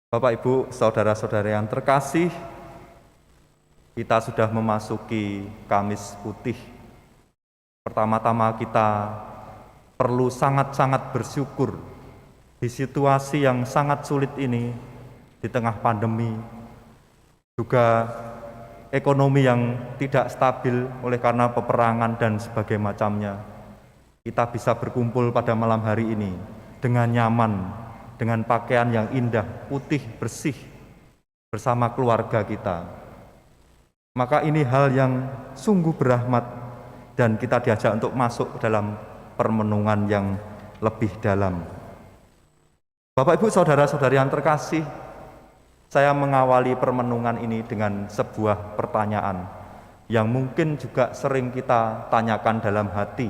Bapak, Ibu, saudara-saudara yang terkasih, kita sudah memasuki Kamis Putih. Pertama-tama kita perlu sangat-sangat bersyukur di situasi yang sangat sulit ini, di tengah pandemi, juga ekonomi yang tidak stabil oleh karena peperangan dan sebagainya macamnya. Kita bisa berkumpul pada malam hari ini dengan nyaman, dengan pakaian yang indah, putih, bersih, bersama keluarga kita. Maka ini hal yang sungguh berahmat dan kita diajak untuk masuk dalam permenungan yang lebih dalam. Bapak, Ibu, saudara-saudari yang terkasih, saya mengawali permenungan ini dengan sebuah pertanyaan yang mungkin juga sering kita tanyakan dalam hati.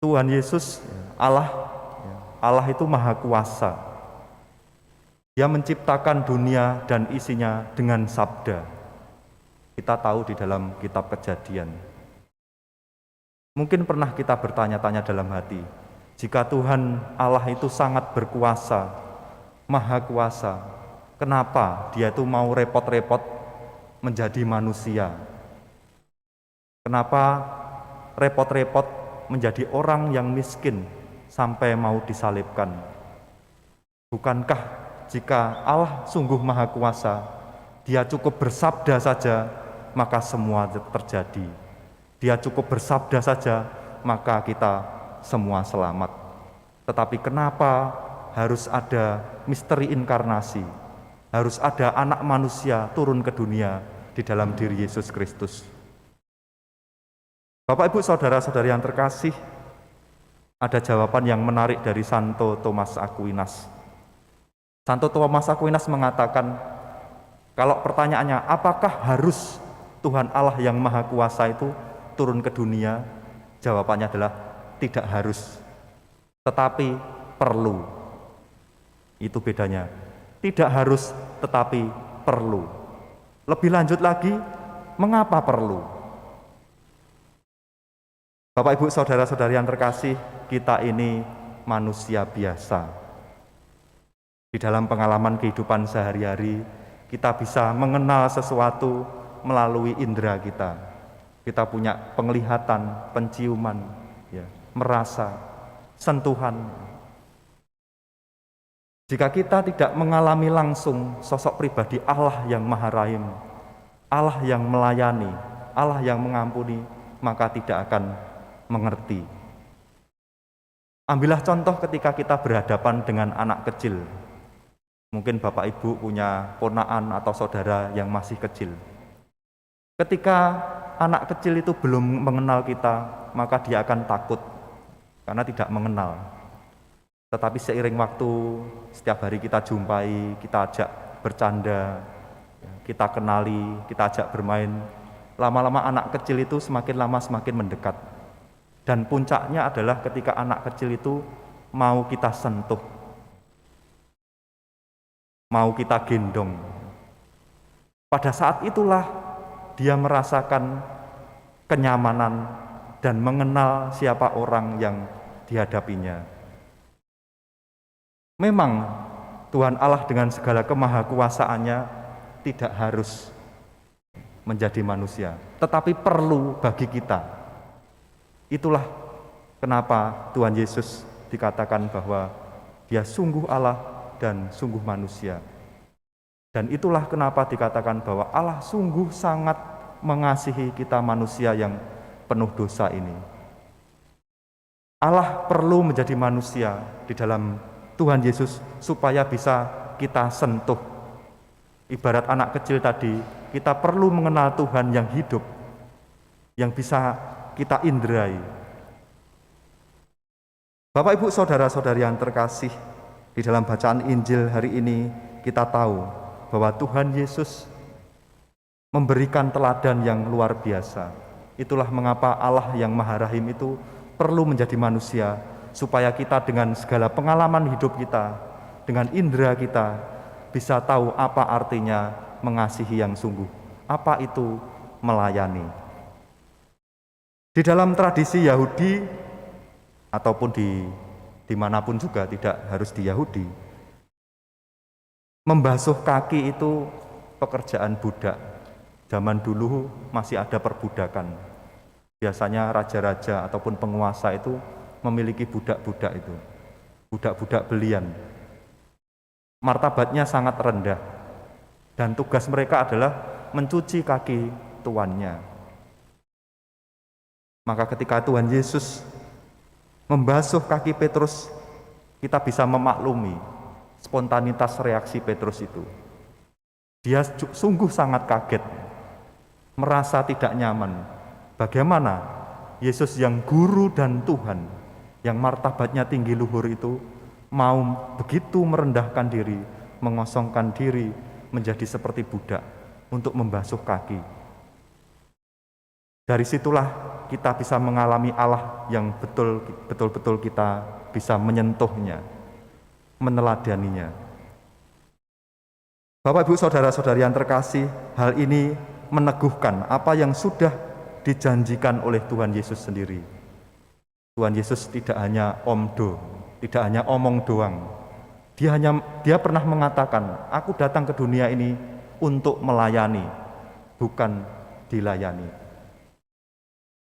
Tuhan Yesus, Allah itu Maha Kuasa. Dia menciptakan dunia dan isinya dengan sabda. Kita tahu di dalam kitab Kejadian. Mungkin pernah kita bertanya-tanya dalam hati, jika Tuhan Allah itu sangat berkuasa, Maha Kuasa, kenapa Dia itu mau repot-repot menjadi manusia? Kenapa repot-repot menjadi orang yang miskin sampai mau disalibkan? Bukankah jika Allah sungguh Maha Kuasa, Dia cukup bersabda saja, maka semua terjadi. Dia cukup bersabda saja, maka kita semua selamat. Tetapi kenapa harus ada misteri inkarnasi? Harus ada anak manusia turun ke dunia di dalam diri Yesus Kristus. Bapak, Ibu, saudara-saudari yang terkasih, ada jawaban yang menarik dari Santo Thomas Aquinas. Santo Thomas Aquinas mengatakan, kalau pertanyaannya apakah harus Tuhan Allah yang Maha Kuasa itu turun ke dunia? Jawabannya adalah tidak harus, tetapi perlu. Itu bedanya. Tidak harus, tetapi perlu. Lebih lanjut lagi, mengapa perlu? Bapak, Ibu, saudara-saudari yang terkasih, kita ini manusia biasa. Di dalam pengalaman kehidupan sehari-hari, kita bisa mengenal sesuatu melalui indera kita. Kita punya penglihatan, penciuman, merasa, sentuhan. Jika kita tidak mengalami langsung sosok pribadi Allah yang Maha Rahim, Allah yang melayani, Allah yang mengampuni, maka tidak akan mengerti. Ambillah contoh ketika kita berhadapan dengan anak kecil. Mungkin Bapak Ibu punya ponakan atau saudara yang masih kecil. Ketika anak kecil itu belum mengenal kita, maka dia akan takut karena tidak mengenal. Tetapi seiring waktu, setiap hari kita jumpai, kita ajak bercanda, kita kenali, kita ajak bermain. Lama-lama anak kecil itu semakin lama semakin mendekat. Dan puncaknya adalah ketika anak kecil itu mau kita sentuh, mau kita gendong. Pada saat itulah dia merasakan kenyamanan dan mengenal siapa orang yang dihadapinya. Memang Tuhan Allah dengan segala kemahakuasaannya tidak harus menjadi manusia, tetapi perlu bagi kita. Itulah kenapa Tuhan Yesus dikatakan bahwa Dia sungguh Allah dan sungguh manusia. Dan itulah kenapa dikatakan bahwa Allah sungguh sangat mengasihi kita manusia yang penuh dosa ini. Allah perlu menjadi manusia di dalam Tuhan Yesus supaya bisa kita sentuh. Ibarat anak kecil tadi, kita perlu mengenal Tuhan yang hidup, yang bisa kita indrai. Bapak, Ibu, saudara-saudari yang terkasih, di dalam bacaan Injil hari ini kita tahu bahwa Tuhan Yesus memberikan teladan yang luar biasa. Itulah mengapa Allah yang Maha Rahim itu perlu menjadi manusia, supaya kita dengan segala pengalaman hidup kita, dengan indera kita, bisa tahu apa artinya mengasihi yang sungguh, apa itu melayani. Di dalam tradisi Yahudi, ataupun dimanapun juga, tidak harus di Yahudi, Membasuh kaki itu pekerjaan budak. Zaman dulu masih ada perbudakan. Biasanya raja-raja ataupun penguasa itu memiliki budak-budak itu. Budak-budak belian. Martabatnya sangat rendah. Dan tugas mereka adalah mencuci kaki tuannya. Maka ketika Tuhan Yesus membasuh kaki Petrus, kita bisa memaklumi spontanitas reaksi Petrus itu. Dia sungguh sangat kaget, merasa tidak nyaman. Bagaimana Yesus yang guru dan Tuhan, yang martabatnya tinggi luhur itu, mau begitu merendahkan diri, mengosongkan diri, menjadi seperti budak untuk membasuh kaki. Dari situlah kita bisa mengalami Allah yang betul-betul kita bisa menyentuhnya, meneladaninya. Bapak, Ibu, saudara-saudari yang terkasih, hal ini meneguhkan apa yang sudah dijanjikan oleh Tuhan Yesus sendiri. Tuhan Yesus tidak hanya omdo, tidak hanya omong doang. Dia pernah mengatakan, aku datang ke dunia ini untuk melayani, bukan dilayani.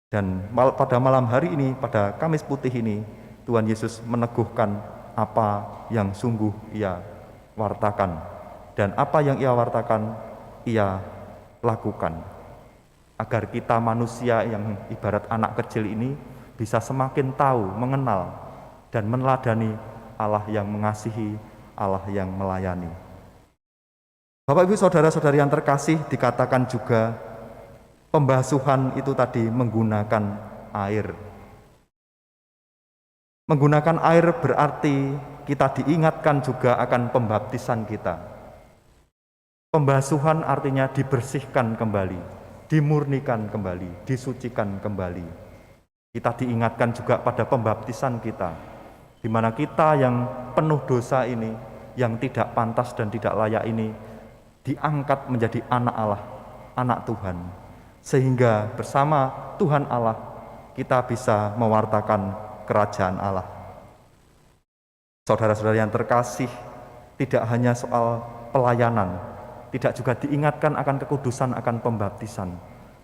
Dan pada malam hari ini, pada Kamis Putih ini, Tuhan Yesus meneguhkan apa yang sungguh Ia wartakan. Dan apa yang Ia wartakan, Ia lakukan. Agar kita manusia yang ibarat anak kecil ini bisa semakin tahu, mengenal, dan meneladani Allah yang mengasihi, Allah yang melayani. Bapak, Ibu, saudara-saudari yang terkasih, dikatakan juga pembasuhan itu tadi menggunakan air. Menggunakan air berarti kita diingatkan juga akan pembaptisan kita. Pembasuhan artinya dibersihkan kembali, dimurnikan kembali, disucikan kembali. Kita diingatkan juga pada pembaptisan kita, di mana kita yang penuh dosa ini, yang tidak pantas dan tidak layak ini, diangkat menjadi anak Allah, anak Tuhan. Sehingga bersama Tuhan Allah, kita bisa mewartakan kerajaan Allah. Saudara-saudara yang terkasih, tidak hanya soal pelayanan, tidak juga diingatkan akan kekudusan, akan pembaptisan,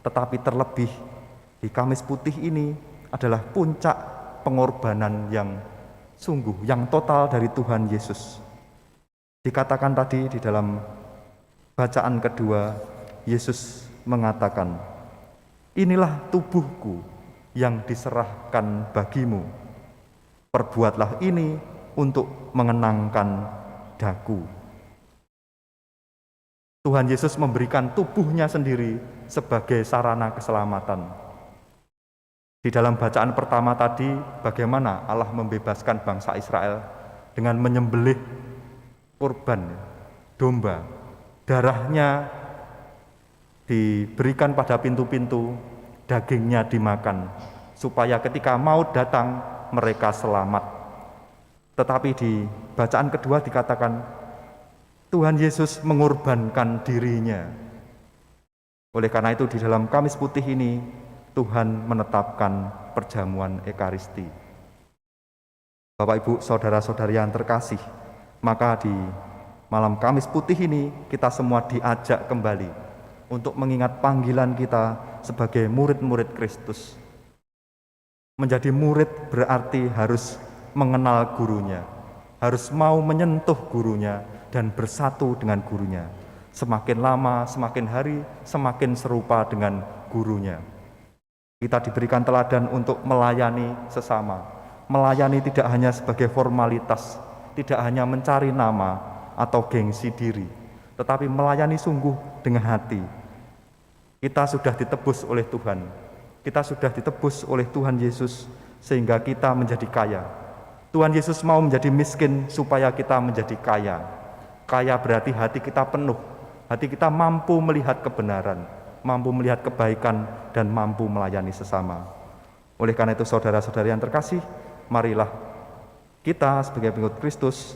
tetapi terlebih di Kamis Putih ini adalah puncak pengorbanan yang sungguh, yang total dari Tuhan Yesus. Dikatakan tadi di dalam bacaan kedua, Yesus mengatakan, inilah tubuhku yang diserahkan bagimu. Perbuatlah ini untuk mengenangkan daku. Tuhan Yesus memberikan tubuhnya sendiri sebagai sarana keselamatan. Di dalam bacaan pertama tadi, bagaimana Allah membebaskan bangsa Israel dengan menyembelih kurban domba. Darahnya diberikan pada pintu-pintu, dagingnya dimakan, supaya ketika maut datang, mereka selamat. Tetapi di bacaan kedua dikatakan, Tuhan Yesus mengorbankan dirinya. Oleh karena itu di dalam Kamis Putih ini, Tuhan menetapkan perjamuan Ekaristi. Bapak, Ibu, saudara-saudari yang terkasih, maka di malam Kamis Putih ini kita semua diajak kembali untuk mengingat panggilan kita sebagai murid-murid Kristus. Menjadi murid berarti harus mengenal gurunya, harus mau menyentuh gurunya dan bersatu dengan gurunya. Semakin lama, semakin hari, semakin serupa dengan gurunya. Kita diberikan teladan untuk melayani sesama. Melayani tidak hanya sebagai formalitas, tidak hanya mencari nama atau gengsi diri, tetapi melayani sungguh dengan hati. Kita sudah ditebus oleh Tuhan. Kita sudah ditebus oleh Tuhan Yesus sehingga kita menjadi kaya. Tuhan Yesus mau menjadi miskin supaya kita menjadi kaya. Kaya berarti hati kita penuh, hati kita mampu melihat kebenaran, mampu melihat kebaikan, dan mampu melayani sesama. Oleh karena itu, saudara-saudari yang terkasih, marilah kita sebagai pengikut Kristus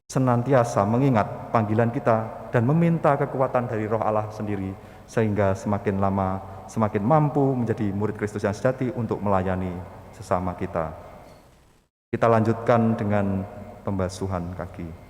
senantiasa mengingat panggilan kita dan meminta kekuatan dari Roh Allah sendiri, sehingga semakin lama semakin mampu menjadi murid Kristus yang sejati untuk melayani sesama kita. Kita lanjutkan dengan pembasuhan kaki.